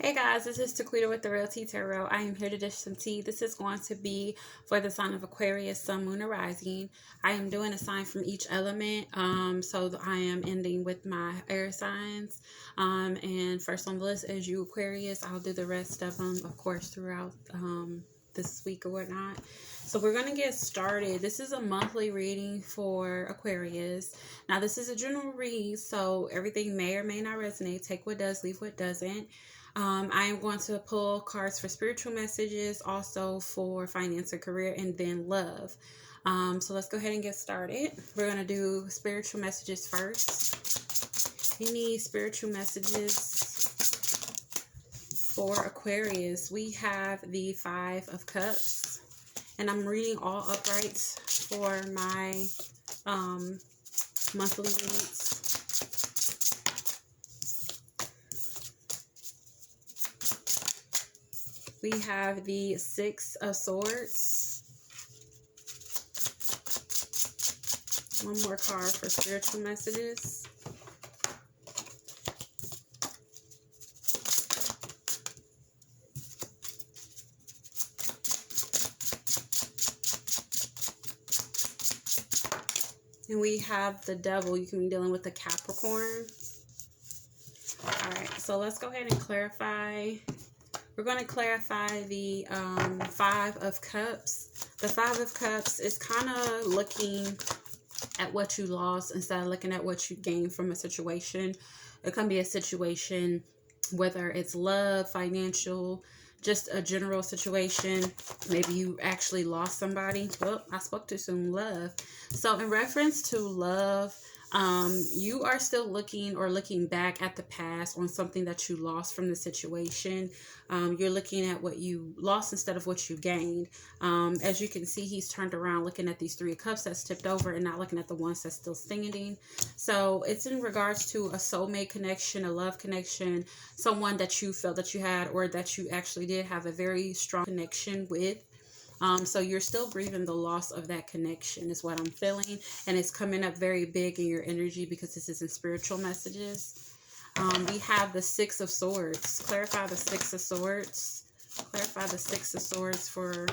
Hey guys, this is Taquita with the Real Tea Tarot. I am here to dish some tea. This is going to be for the sign of Aquarius, Sun, Moon, or Rising. I am doing a sign from each element. So I am ending with my air signs. And first on the list is you, Aquarius. I'll do the rest of them, of course, throughout this week or whatnot. So we're going to get started. This is a monthly reading for Aquarius. Now, this is a general read, so everything may or may not resonate. Take what does, leave what doesn't. I am going to pull cards for spiritual messages, also for finance and career, and then love. So let's go ahead and get started. We're going to do spiritual messages first. Any spiritual messages for Aquarius? We have the Five of Cups, and I'm reading all uprights for my monthly reads. We have the Six of Swords. One more card for spiritual messages. And we have the Devil. You can be dealing with the Capricorn. Alright, so let's go ahead and clarify. We're going to clarify the Five of Cups. The Five of Cups is kind of looking at what you lost instead of looking at what you gained from a situation. It can be a situation, whether it's love, financial, just a general situation. Maybe you actually lost somebody. Well, I spoke too soon. Love. So in reference to love, you are still looking back at the past on something that you lost from the situation. You're looking at what you lost instead of what you gained. As you can see, he's turned around looking at these Three of Cups that's tipped over and not looking at the ones that's still standing. So it's in regards to a soulmate connection, a love connection, someone that you felt that you had or that you actually did have a very strong connection with. So you're still grieving the loss of that connection is what I'm feeling. And it's coming up very big in your energy because this is in spiritual messages. We have the Six of Swords. Clarify the Six of Swords. Clarify the Six of Swords for...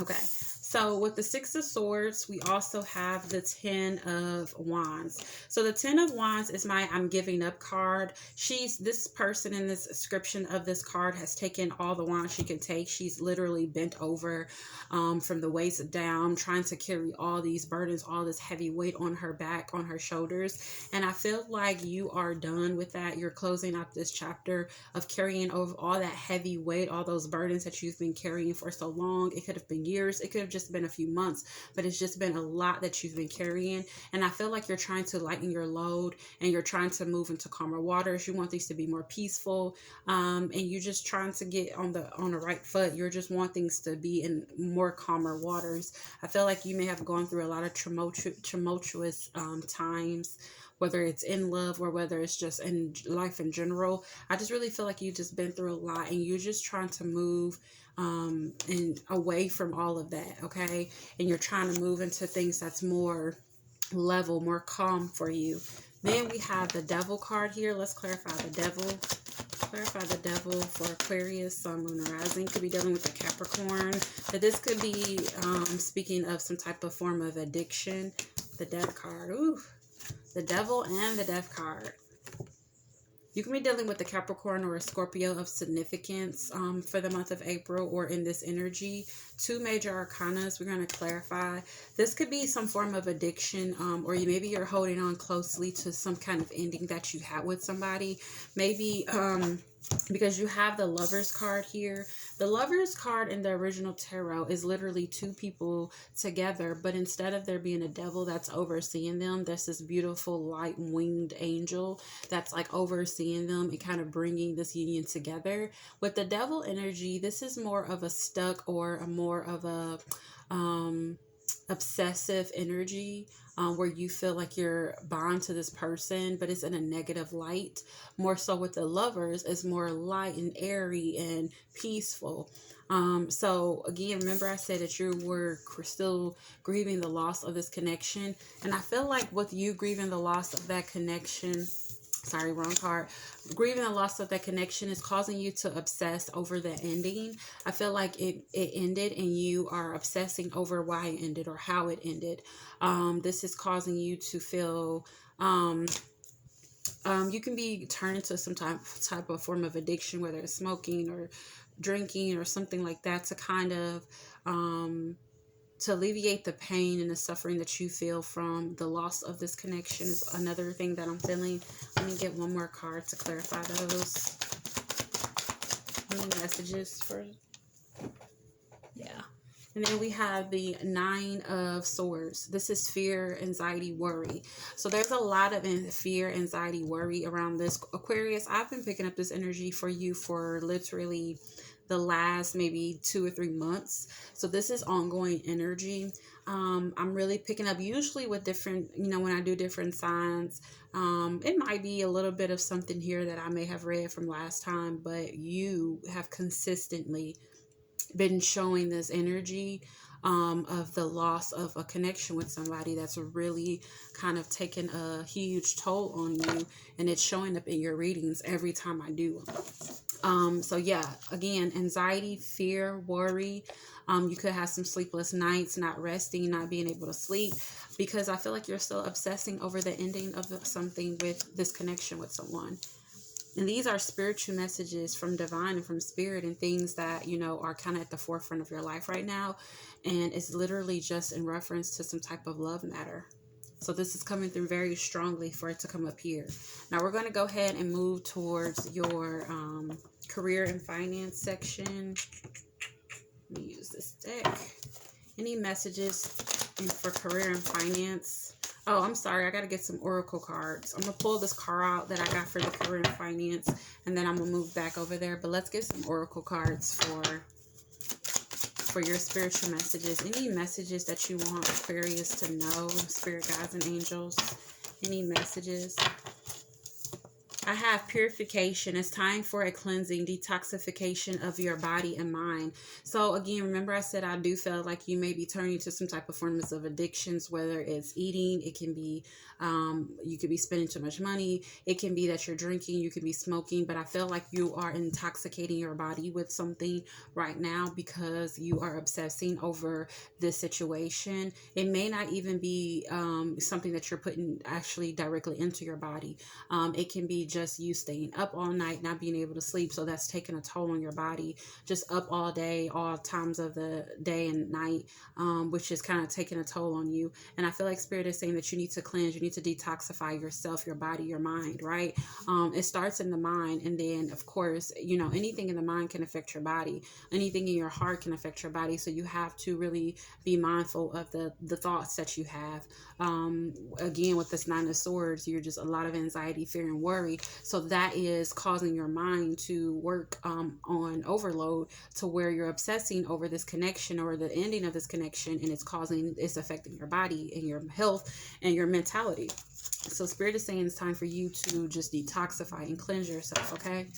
Okay. So with the Six of Swords, we also have the Ten of Wands. So the Ten of Wands is my I'm giving up card. This person in this description of this card has taken all the wands she can take. She's literally bent over from the waist down, trying to carry all these burdens, all this heavy weight on her back, on her shoulders. And I feel like you are done with that. You're closing out this chapter of carrying over all that heavy weight, all those burdens that you've been carrying for so long. It could have been years. It could have just been a few months, but it's just been a lot that you've been carrying. And I feel like you're trying to lighten your load and you're trying to move into calmer waters. You want things to be more peaceful, and you're just trying to get on the right foot. You just want things to be in more calmer waters. I feel like you may have gone through a lot of tumultuous times, whether it's in love or whether it's just in life in general. I just really feel like you've just been through a lot and you're just trying to move and away from all of that, okay? And you're trying to move into things that's more level, more calm for you. Then we have the Devil card here. Let's clarify the Devil. Clarify the Devil for Aquarius, Sun, Moon, or Rising. Could be dealing with the Capricorn. But this could be speaking of some type of form of addiction. The Death card. Ooh. The Devil and the Death card. You can be dealing with the Capricorn or a Scorpio of significance for the month of April or in this energy. Two major arcanas we're going to clarify. This could be some form of addiction, or maybe you're holding on closely to some kind of ending that you had with somebody. Maybe because you have the Lovers card here. The Lovers card in the original tarot is literally two people together, but instead of there being a devil that's overseeing them, there's this beautiful light winged angel that's like overseeing them and kind of bringing this union together. With the Devil energy, this is more of a stuck or a more of a obsessive energy, where you feel like you're bound to this person, but it's in a negative light. More so with the Lovers, it's more light and airy and peaceful. So again, remember I said that you were still grieving the loss of this connection. And I feel like with you grieving the loss of that connection, Sorry, wrong card. Grieving the loss of that connection is causing you to obsess over the ending. I feel like it ended and you are obsessing over why it ended or how it ended. This is causing you to feel you can be turned to some type of form of addiction, whether it's smoking or drinking or something like that, to kind of to alleviate the pain and the suffering that you feel from the loss of this connection is another thing that I'm feeling. Let me get one more card to clarify those. Any messages for... Yeah. And then we have the 9 of Swords. This is fear, anxiety, worry. So there's a lot of fear, anxiety, worry around this. Aquarius, I've been picking up this energy for you for literally the last maybe 2 or 3 months. So this is ongoing energy. I'm really picking up usually with different, when I do different signs, it might be a little bit of something here that I may have read from last time, but you have consistently been showing this energy of the loss of a connection with somebody that's really kind of taken a huge toll on you, and it's showing up in your readings every time I do them. So yeah, again, anxiety, fear, worry. You could have some sleepless nights, not resting, not being able to sleep, because I feel like you're still obsessing over the ending of something with this connection with someone. And these are spiritual messages from divine and from spirit, and things that, are kind of at the forefront of your life right now. And it's literally just in reference to some type of love matter. So this is coming through very strongly for it to come up here. Now we're going to go ahead and move towards your career and finance section. Let me use this deck. Any messages for career and finance? Oh, I'm sorry. I got to get some oracle cards. I'm going to pull this card out that I got for the career and finance, and then I'm going to move back over there. But let's get some oracle cards for your spiritual messages. Any messages that you want Aquarius to know, spirit guides and angels? Any messages? I have purification. It's time for a cleansing, detoxification of your body and mind. So again, remember I said I do feel like you may be turning to some type of forms of addictions, whether it's eating, it can be, you could be spending too much money. It can be that you're drinking, you could be smoking, but I feel like you are intoxicating your body with something right now because you are obsessing over this situation. It may not even be something that you're putting actually directly into your body. It can be just you staying up all night, not being able to sleep. So that's taking a toll on your body, just up all day, all times of the day and night, which is kind of taking a toll on you. And I feel like spirit is saying that you need to cleanse, you need to detoxify yourself, your body, your mind, right? It starts in the mind. And then of course, anything in the mind can affect your body. Anything in your heart can affect your body. So you have to really be mindful of the thoughts that you have. Again, with this 9 of Swords, you're just a lot of anxiety, fear, and worry. So that is causing your mind to work on overload, to where you're obsessing over this connection or the ending of this connection, and it's affecting your body and your health and your mentality. So spirit is saying it's time for you to just detoxify and cleanse yourself, okay?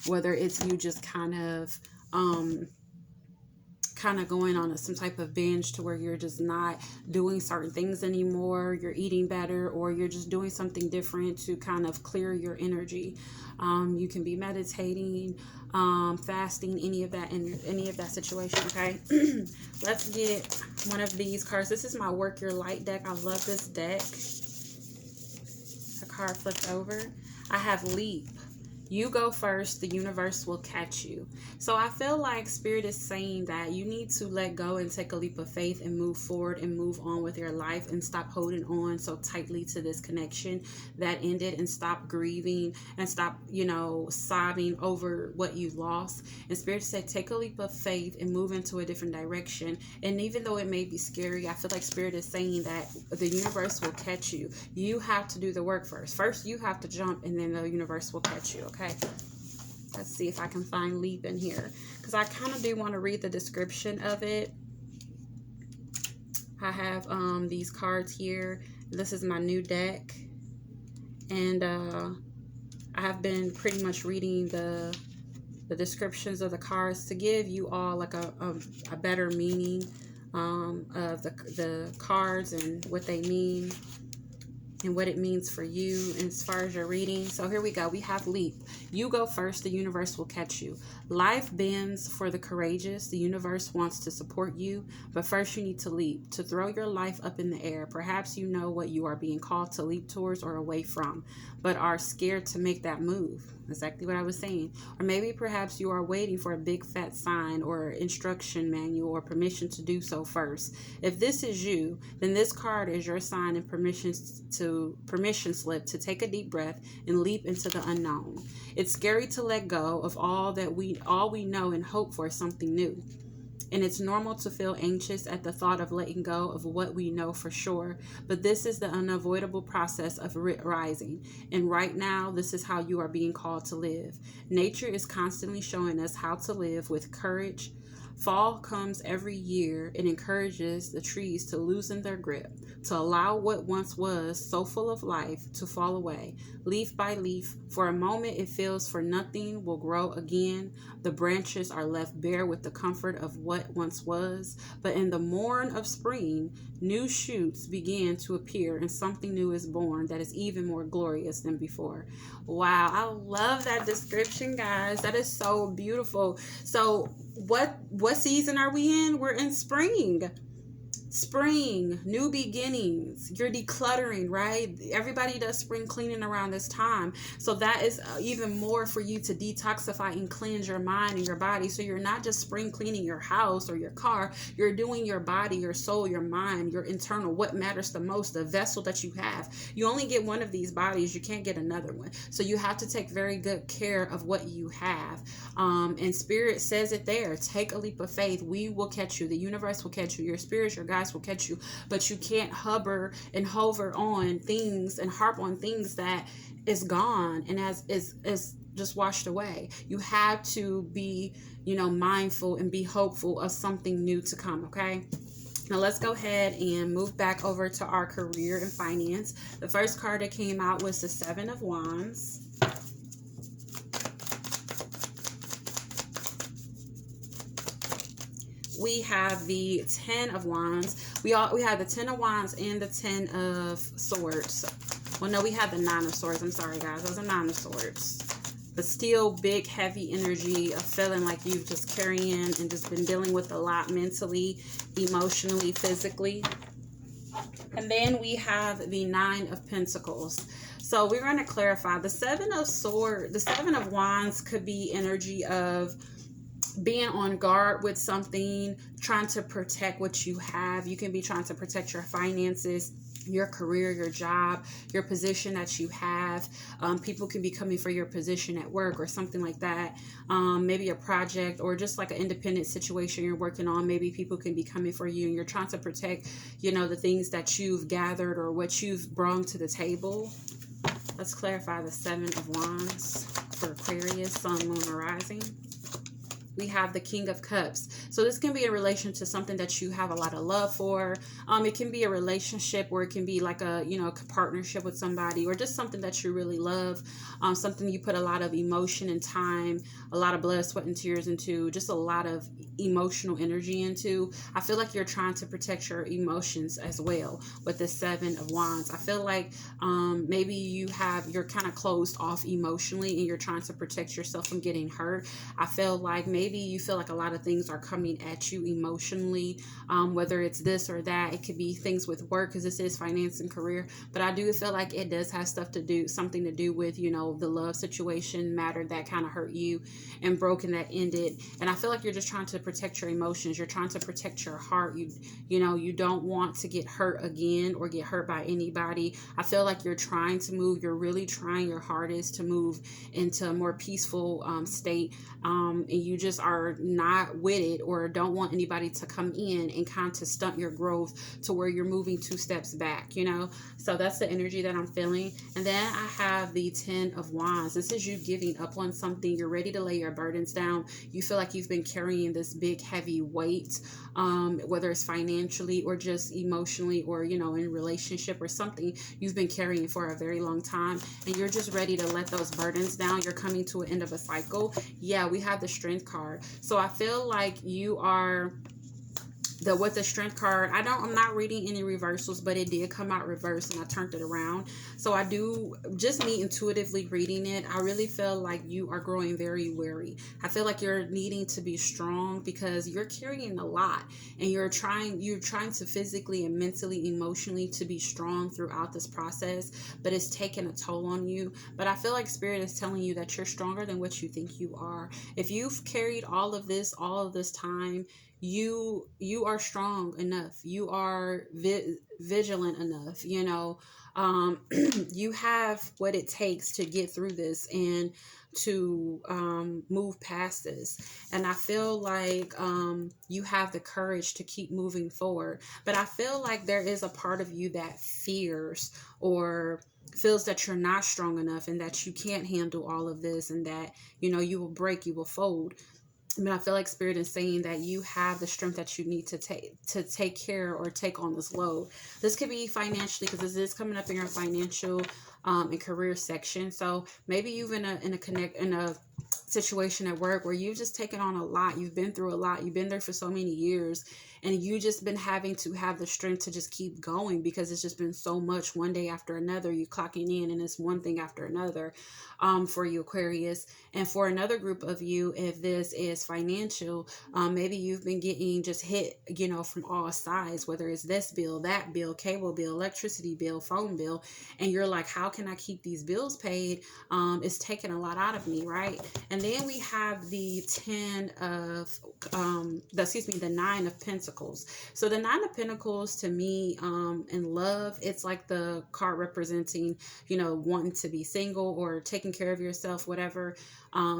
Whether it's you just kind of going on some type of binge to where you're just not doing certain things anymore, you're eating better, or you're just doing something different to kind of clear your energy. You can be meditating, fasting, any of that situation, okay? Let's get one of these cards. This is my Work Your Light deck. I love this deck. A card flipped over. I have Leap. You go first, the universe will catch you. So I feel like spirit is saying that you need to let go and take a leap of faith and move forward and move on with your life, and stop holding on so tightly to this connection that ended, and stop grieving and stop, sobbing over what you lost. And spirit said, take a leap of faith and move into a different direction. And even though it may be scary, I feel like spirit is saying that the universe will catch you. You have to do the work first. First, you have to jump, and then the universe will catch you. Okay, let's see if I can find Leap in here, because I kind of do want to read the description of it. I have these cards here. This is my new deck, and I have been pretty much reading the descriptions of the cards to give you all like a better meaning of the cards and what they mean. and what it means for you as far as your reading. So here we go. We have leap. You go first, the universe will catch you. Life bends for the courageous. The universe wants to support you, but first you need to leap, to throw your life up in the air. Perhaps you know what you are being called to leap towards or away from, but are scared to make that move. Exactly what I was saying. Or maybe perhaps you are waiting for a big fat sign or instruction manual or permission to do so first. If this is you, then this card is your sign and permission slip to take a deep breath and leap into the unknown. It's scary to let go of all we know and hope for something new. And it's normal to feel anxious at the thought of letting go of what we know for sure. But this is the unavoidable process of rising. And right now, this is how you are being called to live. Nature is constantly showing us how to live with courage. Fall comes every year and encourages the trees to loosen their grip, to allow what once was so full of life to fall away. Leaf by leaf, for a moment it feels for nothing will grow again. The branches are left bare with the comfort of what once was. But in the morn of spring, new shoots begin to appear and something new is born that is even more glorious than before. Wow, I love that description, guys. That is so beautiful. So what season are we in? We're in spring. Spring, new beginnings. You're decluttering, right? Everybody does spring cleaning around this time. So that is even more for you to detoxify and cleanse your mind and your body. So you're not just spring cleaning your house or your car. You're doing your body, your soul, your mind, your internal, what matters the most, the vessel that you have. You only get one of these bodies. You can't get another one. So you have to take very good care of what you have. And Spirit says it there. Take a leap of faith. We will catch you. The universe will catch you. Your spirits, your guides will catch you, but you can't hover on things and harp on things that is gone and is just washed away. You have to be, mindful and be hopeful of something new to come. Okay. Now let's go ahead and move back over to our career and finance. The first card that came out was the 7 of Wands. We have the 10 of Wands. We have the 10 of Wands and the 10 of Swords. Well, no, we have the 9 of Swords. I'm sorry, guys. Those are 9 of Swords. The still big, heavy energy of feeling like you've just carrying and just been dealing with a lot mentally, emotionally, physically. And then we have the 9 of Pentacles. So we're going to clarify. The 7 of Wands could be energy of being on guard with something, trying to protect what you have. You can be trying to protect your finances, your career, your job, your position that you have. People can be coming for your position at work or something like that. Maybe a project or just like an independent situation you're working on. Maybe people can be coming for you and you're trying to protect, the things that you've gathered or what you've brought to the table. Let's clarify the 7 of Wands for Aquarius, Sun, Moon, or Rising. We have the King of Cups. So this can be in relation to something that you have a lot of love for. It can be a relationship, or it can be like a, partnership with somebody, or just something that you really love. Something you put a lot of emotion and time, a lot of blood, sweat, and tears into, just a lot of emotional energy into. I feel like you're trying to protect your emotions as well with the 7 of Wands. I feel like maybe you're kind of closed off emotionally and you're trying to protect yourself from getting hurt. I feel like maybe you feel like a lot of things are coming at you emotionally, whether it's this or that. It could be things with work, because this is finance and career, but I do feel like it does have something to do with, the love situation matter that kind of hurt you and broken that ended. And I feel like you're just trying to protect your emotions. You're trying to protect your heart. You don't want to get hurt again or get hurt by anybody. I feel like you're trying to move. You're really trying your hardest to move into a more peaceful state. And you just are not with it, or don't want anybody to come in and kind of stunt your growth to where you're moving 2 steps back, So that's the energy that I'm feeling. And then I have the 10 of Wands. This is you giving up on something. You're ready to lay your burdens down. You feel like you've been carrying this big, heavy weight, whether it's financially or just emotionally, or, in relationship or something you've been carrying for a very long time. And you're just ready to let those burdens down. You're coming to an end of a cycle. Yeah, we have the Strength card. So I feel like you are with the strength card, I'm not reading any reversals, but it did come out reversed and I turned it around. So I do, just me intuitively reading it, I really feel like you are growing very weary. I feel like you're needing to be strong because you're carrying a lot, and you're trying to physically and mentally, emotionally to be strong throughout this process, but it's taking a toll on you. But I feel like Spirit is telling you that you're stronger than what you think you are. If you've carried all of this time, you are strong enough. You are vigilant enough, you have what it takes to get through this and to move past this. And I feel like you have the courage to keep moving forward. But I feel like there is a part of you that fears or feels that you're not strong enough and that you can't handle all of this, and that you will break, you will fold. But I feel like Spirit is saying that you have the strength that you need to take care or take on this load. This could be financially, because this is coming up in your financial and career section. So maybe you've in a situation at work where you've just taken on a lot. You've been through a lot. You've been there for so many years, and you just been having to have the strength to just keep going because it's just been so much. One day after another, you clocking in, and it's one thing after another for you, Aquarius. And for another group of you, if this is financial, maybe you've been getting just hit, from all sides, whether it's this bill, that bill, cable bill, electricity bill, phone bill, and you're like, how can I keep these bills paid? It's taking a lot out of me, right? And then we have the the 9 of Pentacles. So the 9 of Pentacles, to me, in love, it's like the card representing, wanting to be single or taking care of yourself, whatever,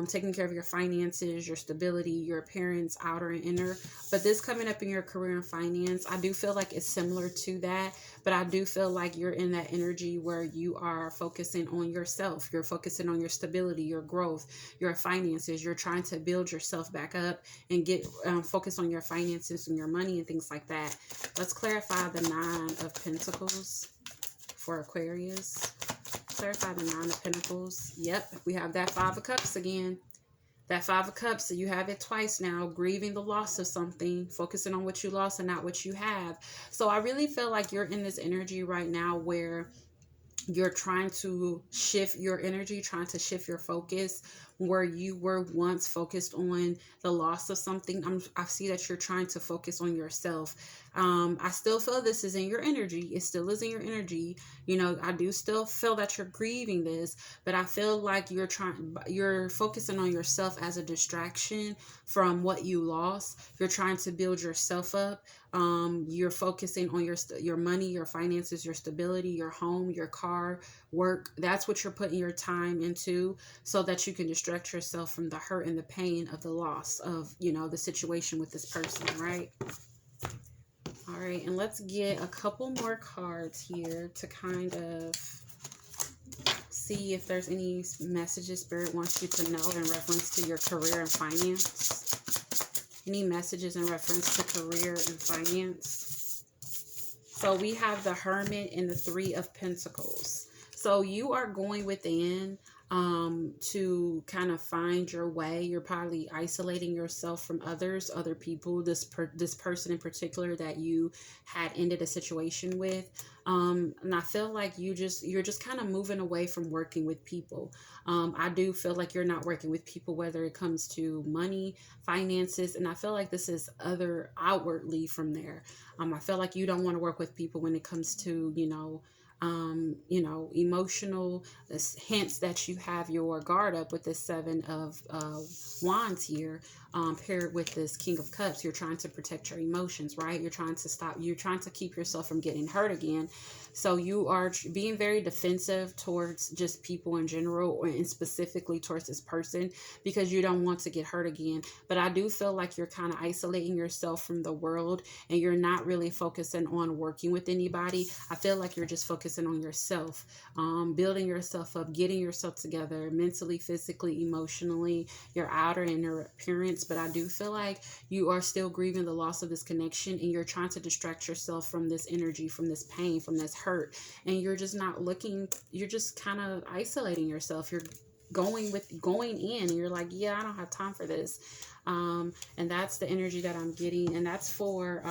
taking care of your finances, your stability, your appearance, outer and inner. But this coming up in your career and finance, I do feel like it's similar to that, but I do feel like you're in that energy where you are focusing on yourself. You're focusing on your stability, your growth, your finances. You're trying to build yourself back up and get focused on your finances and your money and things like that. Let's clarify the 9 of Pentacles for Aquarius. Clarify the 9 of Pentacles. Yep, we have that 5 of Cups again. That 5 of Cups, so you have it twice now, grieving the loss of something, focusing on what you lost and not what you have. So I really feel like you're in this energy right now where you're trying to shift your energy, trying to shift your focus, where you were once focused on the loss of something. I see that you're trying to focus on yourself. I still feel this is in your energy. It still is in your energy. I do still feel that you're grieving this, but I feel like you're focusing on yourself as a distraction from what you lost. You're trying to build yourself up. You're focusing on your money, your finances, your stability, your home, your car, work. That's what you're putting your time into, so that you can distract yourself from the hurt and the pain of the loss of, the situation with this person, right? All right, and let's get a couple more cards here to kind of see if there's any messages Spirit wants you to know in reference to your career and finance. Any messages in reference to career and finance? So we have the Hermit and the 3 of Pentacles. So you are going within to kind of find your way. You're probably isolating yourself from other people, this person in particular that you had ended a situation with. And I feel like you're just kind of moving away from working with people. I do feel like you're not working with people, whether it comes to money, finances, and I feel like this is outwardly from there. I feel like you don't want to work with people when it comes to, emotional, hence that you have your guard up with this 7 of Wands here, paired with this King of Cups. You're trying to protect your emotions, right? You're trying to keep yourself from getting hurt again. So you are being very defensive towards just people in general, and specifically towards this person, because you don't want to get hurt again. But I do feel like you're kind of isolating yourself from the world, and you're not really focusing on working with anybody. I feel like you're just focusing on yourself, building yourself up, getting yourself together mentally, physically, emotionally, your outer and your appearance. But I do feel like you are still grieving the loss of this connection, and you're trying to distract yourself from this energy, from this pain, from this hurt, and you're just not looking. You're just kind of isolating yourself. You're going in, and you're like, yeah, I don't have time for this. And that's the energy that I'm getting, and that's for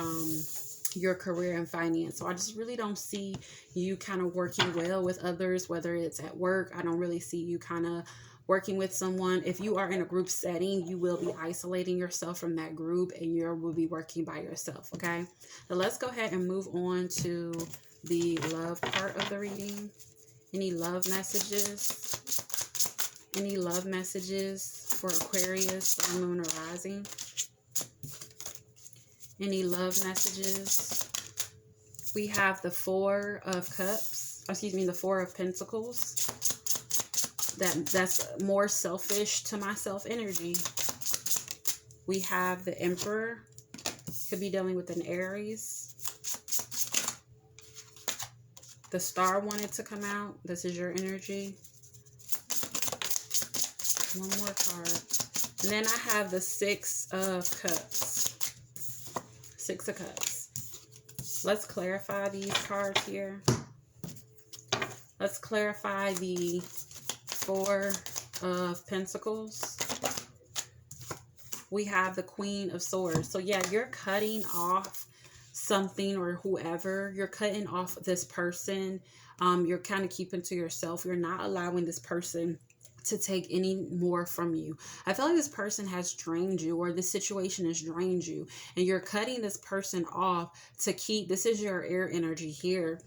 your career and finance. So I just really don't see you kind of working well with others, whether it's at work. I don't really see you kind of working with someone. If you are in a group setting, you will be isolating yourself from that group, and you will be working by yourself. Okay, so let's go ahead and move on to the love part of the reading. Any love messages? Any love messages for Aquarius, Sun, Moon, or Rising? Any love messages? We have the Four of Cups. Excuse me, the Four of Pentacles. That's more selfish to myself energy. We have the Emperor. Could be dealing with an Aries. The Star wanted to come out. This is your energy. One more card. And then I have the Six of Cups. Six of Cups. Let's clarify these cards here. Let's clarify the Four of Pentacles. We have the Queen of Swords. So yeah, you're cutting off something or whoever. You're cutting off this person. You're kind of keeping to yourself. You're not allowing this person to take any more from you. I feel like this person has drained you, or this situation has drained you, and you're cutting this person off to keep, this is your air energy here,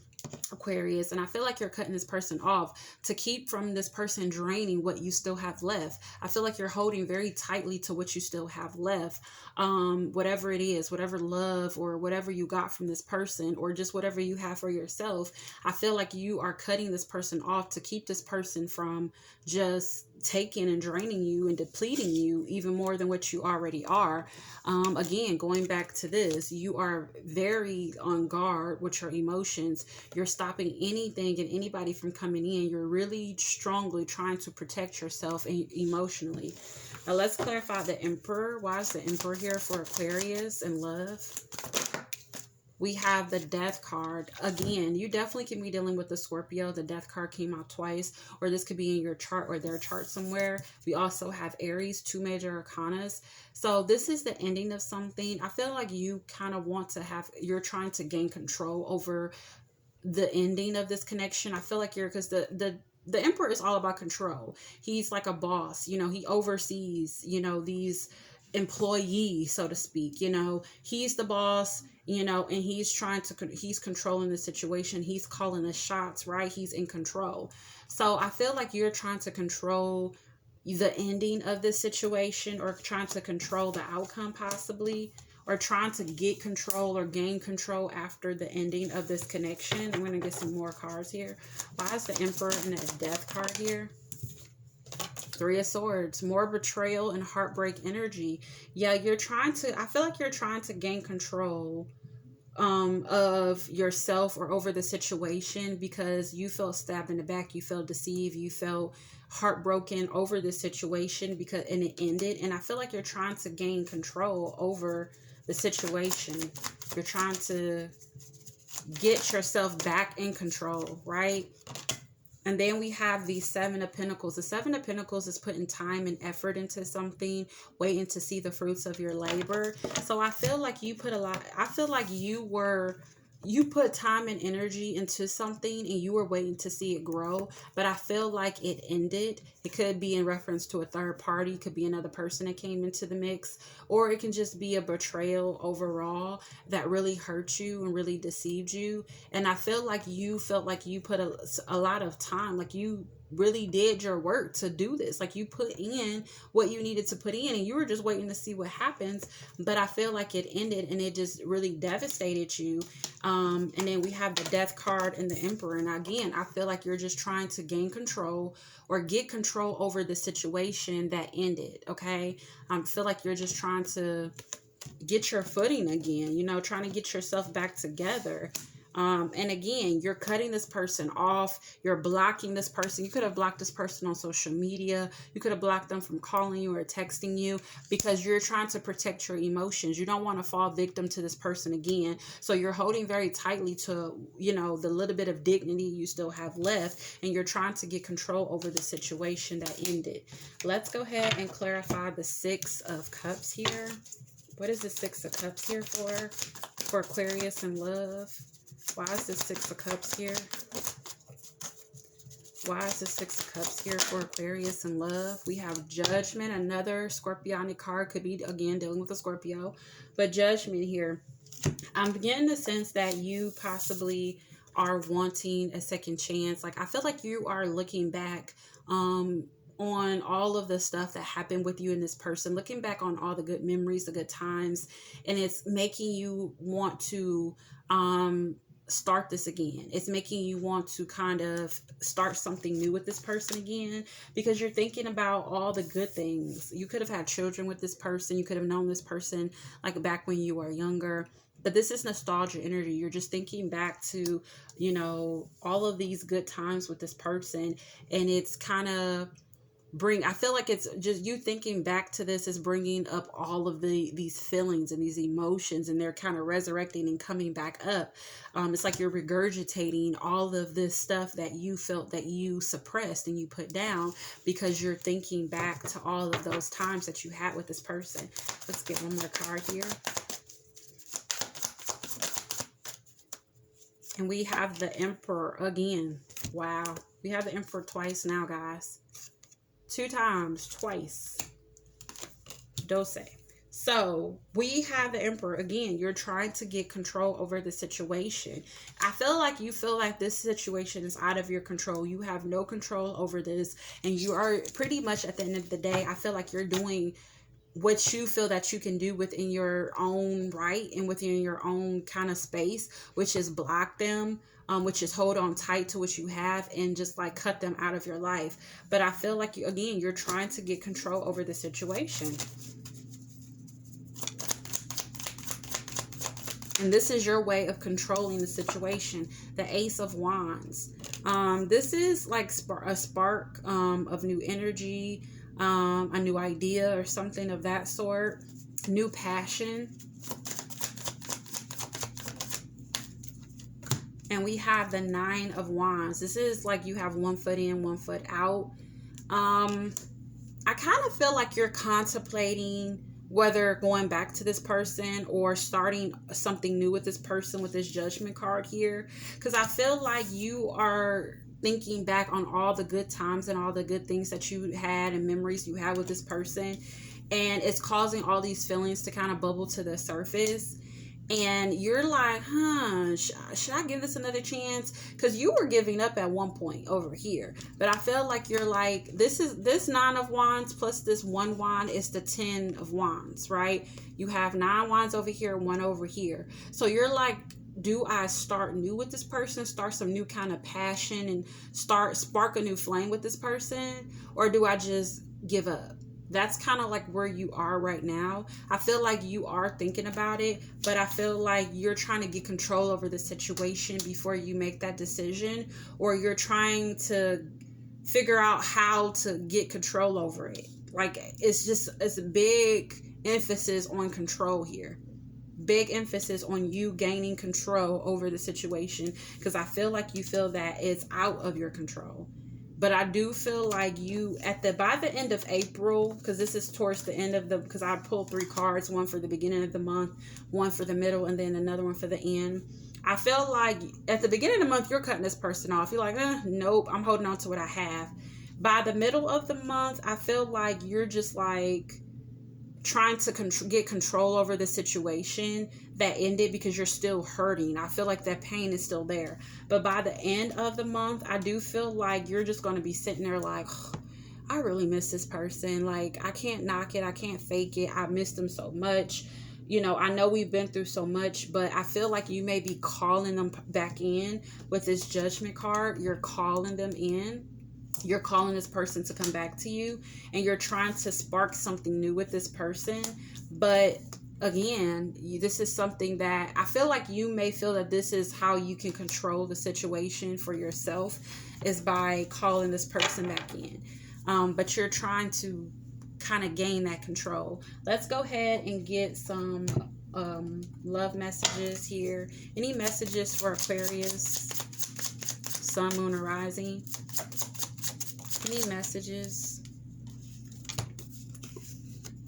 Aquarius, and I feel like you're cutting this person off to keep from this person draining what you still have left. I feel like you're holding very tightly to what you still have left. Whatever it is, whatever love or whatever you got from this person, or just whatever you have for yourself, I feel like you are cutting this person off to keep this person from just taking and draining you and depleting you even more than what you already are. Again, going back to this, you are very on guard with your emotions. You're stopping anything and anybody from coming in. You're really strongly trying to protect yourself emotionally. Now let's clarify the Emperor. Why is the Emperor here for Aquarius and love? We have the Death card. Again, you definitely can be dealing with the Scorpio. The Death card came out twice, or this could be in your chart or their chart somewhere. We also have Aries, two major arcanas. So this is the ending of something. I feel like you kind of want to have, you're trying to gain control over the ending of this connection. I feel like you're, because the Emperor is all about control. He's like a boss, you know, he oversees, you know, these employees, so to speak, you know, he's the boss, you know, and he's trying to, he's controlling the situation. He's calling the shots, right? He's in control. So I feel like you're trying to control the ending of this situation, or trying to control the outcome possibly, or trying to get control or gain control after the ending of this connection. I'm going to get some more cards here. Why is the Emperor and the Death card here? Three of Swords, more betrayal and heartbreak energy. Yeah, you're trying to, I feel like you're trying to gain control of yourself or over the situation, because you felt stabbed in the back, you felt deceived, you felt heartbroken over this situation, because, and it ended. And I feel like you're trying to gain control over the situation. You're trying to get yourself back in control, right? And then we have the Seven of Pentacles. The Seven of Pentacles is putting time and effort into something, waiting to see the fruits of your labor. So I feel like you put a lot, I feel like you put time and energy into something and you were waiting to see it grow, but I feel like it ended. It could be in reference to a third party, it could be another person that came into the mix, or it can just be a betrayal overall that really hurt you and really deceived you. And I feel like you felt like you put a lot of time, like you really did your work to do this. Like you put in what you needed to put in and you were just waiting to see what happens. But I feel like it ended and it just really devastated you. And then we have the Death card and the Emperor. And again, I feel like you're just trying to gain control or get control over the situation that ended. Okay. I feel like you're just trying to get your footing again, you know, trying to get yourself back together. And again, you're cutting this person off. You're blocking this person. You could have blocked this person on social media. You could have blocked them from calling you or texting you because you're trying to protect your emotions. You don't want to fall victim to this person again. So you're holding very tightly to, you know, the little bit of dignity you still have left. And you're trying to get control over the situation that ended. Let's go ahead and clarify the Six of Cups here. What is the Six of Cups here for? For Aquarius in love. Why is the Six of Cups here? Why is the Six of Cups here for Aquarius in love? We have Judgment, another Scorpionic card. Could be, again, dealing with a Scorpio. But Judgment here. I'm getting the sense that you possibly are wanting a second chance. Like, I feel like you are looking back on all of the stuff that happened with you and this person, looking back on all the good memories, the good times, and it's making you want to start this again. It's making you want to kind of start something new with this person again, because you're thinking about all the good things. You could have had children with this person. You could have known this person like back when you were younger. But this is nostalgia energy. You're just thinking back to, you know, all of these good times with this person. And it's kind of I feel like it's just you thinking back to this is bringing up all of these feelings and these emotions, and they're kind of resurrecting and coming back up. It's like you're regurgitating all of this stuff that you felt that you suppressed and you put down because you're thinking back to all of those times that you had with this person. Let's get one more card here. And we have the Emperor again. Wow. We have the Emperor twice now, guys. 2 times, twice. Dose. So we have the Emperor again. You're trying to get control over the situation. I feel like you feel like this situation is out of your control. You have no control over this. And you are pretty much at the end of the day, I feel like you're doing what you feel that you can do within your own right and within your own kind of space, which is block them. Which is hold on tight to what you have and just like cut them out of your life. But I feel like, you're trying to get control over the situation. And this is your way of controlling the situation. The Ace of Wands. This is like a spark of new energy, a new idea or something of that sort. New passion. And we have the Nine of Wands. This is like you have 1 foot in, 1 foot out. I kind of feel like you're contemplating whether going back to this person or starting something new with this person with this Judgment card here. Because I feel like you are thinking back on all the good times and all the good things that you had and memories you had with this person. And it's causing all these feelings to kind of bubble to the surface. And you're like, should I give this another chance? Because you were giving up at one point over here. But I feel like you're like, this 9 of Wands plus this 1 wand is the 10 of Wands, right? You have 9 wands over here, 1 over here. So you're like, do I start new with this person, start some new kind of passion and spark a new flame with this person? Or do I just give up? That's kind of like where you are right now. I feel like you are thinking about it, but I feel like you're trying to get control over the situation before you make that decision, or you're trying to figure out how to get control over it. Like it's a big emphasis on control here. Big emphasis on you gaining control over the situation, because I feel like you feel that it's out of your control. But I do feel like by the end of April, because this is towards the end of because I pulled 3 cards, one for the beginning of the month, one for the middle, and then another one for the end. I feel like at the beginning of the month, you're cutting this person off. You're like, nope, I'm holding on to what I have. By the middle of the month, I feel like you're just like trying to get control over the situation that ended because you're still hurting. I feel like that pain is still there. But by the end of the month, I do feel like you're just going to be sitting there like, I really miss this person. Like, I can't knock it. I can't fake it. I miss them so much. I know we've been through so much, but I feel like you may be calling them back in with this Judgment card. You're calling them in. You're calling this person to come back to you, and you're trying to spark something new with this person. But again, this is something that I feel like you may feel that this is how you can control the situation for yourself, is by calling this person back in. But you're trying to kind of gain that control. Let's go ahead and get some love messages here. Any messages for Aquarius, Sun, Moon, or Rising? Any messages?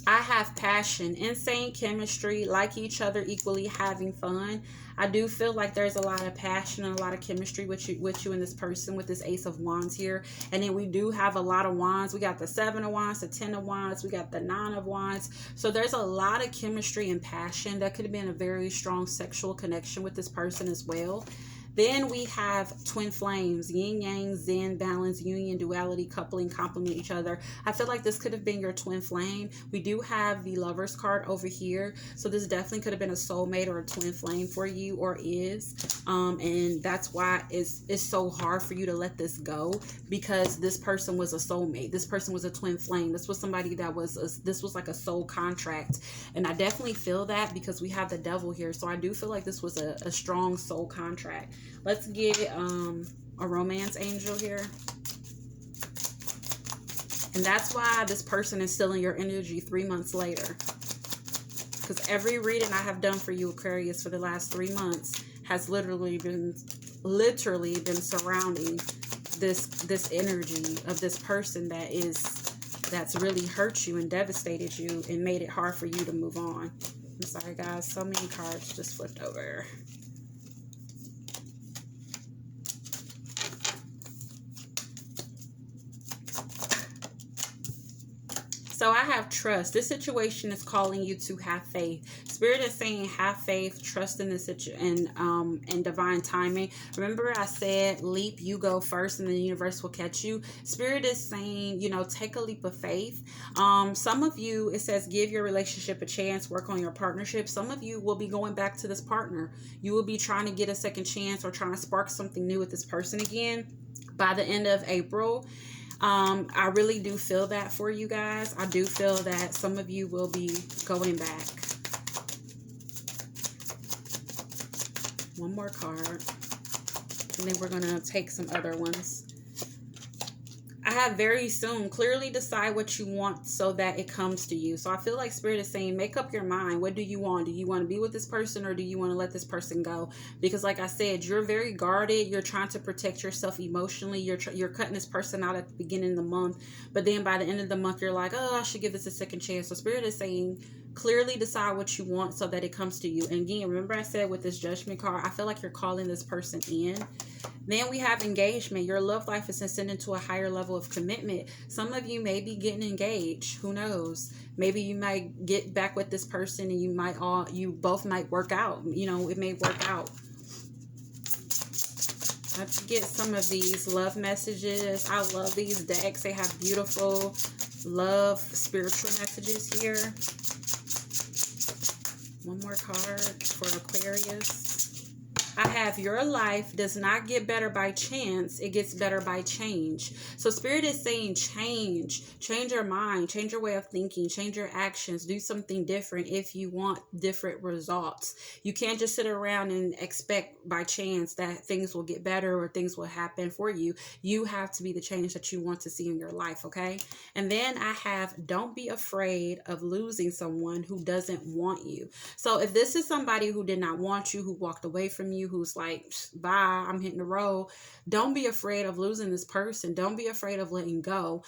I have passion, insane chemistry, like each other equally, having fun. I do feel like there's a lot of passion and a lot of chemistry with you and this person, with this Ace of Wands here. And then we do have a lot of wands. We got the 7 of Wands, the 10 of Wands, we got the 9 of Wands. So there's a lot of chemistry and passion. That could have been a very strong sexual connection with this person as well. Then we have twin flames, yin yang, zen, balance, union, duality, coupling, complement each other. I feel like this could have been your twin flame. We do have the Lovers card over here. So this definitely could have been a soulmate or a twin flame for you, or is. And that's why it's so hard for you to let this go, because this person was a soulmate. This person was a twin flame. This was somebody that this was like a soul contract. And I definitely feel that, because we have the Devil here. So I do feel like this was a strong soul contract. Let's get a romance angel here. And that's why this person is still in your energy 3 months later. Because every reading I have done for you, Aquarius, for the last 3 months has literally been surrounding this energy of this person that's really hurt you and devastated you and made it hard for you to move on. I'm sorry, guys. So many cards just flipped over. So I have trust. This situation is calling you to have faith. Spirit is saying have faith, trust in this situation, and divine timing. Remember I said leap, you go first and the universe will catch you. Spirit is saying, take a leap of faith. Some of you, it says give your relationship a chance, work on your partnership. Some of you will be going back to this partner. You will be trying to get a second chance or trying to spark something new with this person again by the end of April. I really do feel that for you guys. I do feel that some of you will be going back. One more card. And then we're going to take some other ones. I have very soon. Clearly decide what you want so that it comes to you. So I feel like Spirit is saying, make up your mind. What do you want? Do you want to be with this person, or do you want to let this person go? Because like I said, you're very guarded. You're trying to protect yourself emotionally. You're cutting this person out at the beginning of the month. But then by the end of the month, you're like, oh, I should give this a second chance. So Spirit is saying, clearly decide what you want so that it comes to you. And again, remember I said with this Judgment card, I feel like you're calling this person in. Then we have engagement. Your love life is ascending to a higher level of commitment. Some of you may be getting engaged. Who knows? Maybe you might get back with this person and you both might work out. It may work out. Let's get some of these love messages. I love these decks. They have beautiful love, spiritual messages here. One more card for Aquarius. I have your life does not get better by chance. It gets better by change. So Spirit is saying change. Change your mind. Change your way of thinking. Change your actions. Do something different if you want different results. You can't just sit around and expect by chance that things will get better or things will happen for you. You have to be the change that you want to see in your life, okay? And then I have don't be afraid of losing someone who doesn't want you. So if this is somebody who did not want you, who walked away from you, who's like, bye, I'm hitting the road, don't be afraid of losing this person. Don't be afraid of letting go,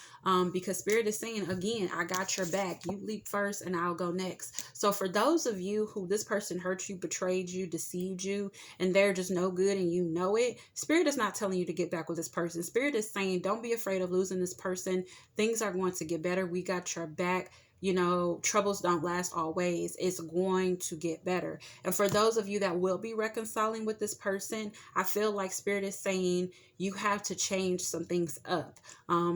because Spirit is saying, again, I got your back. You leap first and I'll go next. So for those of you who this person hurt you, betrayed you, deceived you, and they're just no good and you know it, Spirit is not telling you to get back with this person. Spirit is saying, don't be afraid of losing this person. Things are going to get better. We got your back. Troubles don't last always. It's going to get better. And for those of you that will be reconciling with this person, I feel like Spirit is saying you have to change some things up.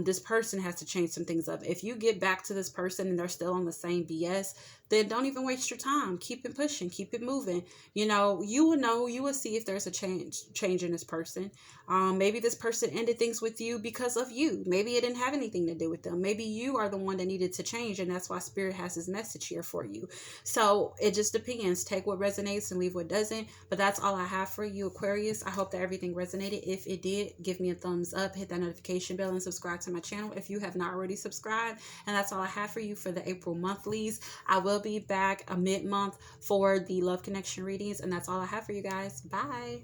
This person has to change some things up. If you get back to this person and they're still on the same BS, then don't even waste your time. Keep it pushing, keep it moving. You will see if there's a change in this person. Maybe this person ended things with you because of you. Maybe it didn't have anything to do with them. Maybe you are the one that needed to change, and that's why Spirit has his message here for you. So it just depends. Take what resonates and leave what doesn't. But that's all I have for you, Aquarius. I hope that everything resonated. If it did, give me a thumbs up, hit that notification bell, and subscribe to my channel if you have not already subscribed. And that's all I have for you for the April monthlies. I will be back a mid-month for the love connection readings, and that's all I have for you guys. Bye.